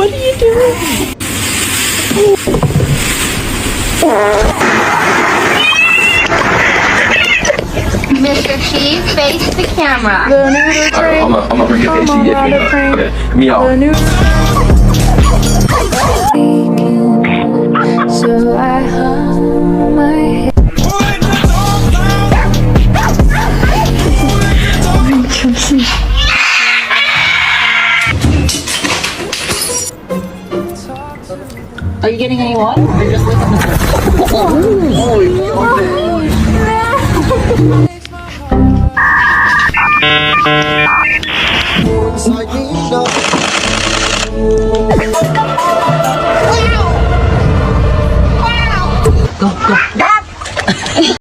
What are you doing? Mr. Chief, face the camera. The noodle train. I'm gonna bring your face to you. on the train. Okay. Meow. The noodle. So I hung my head. Are you getting any water? Or just looking at the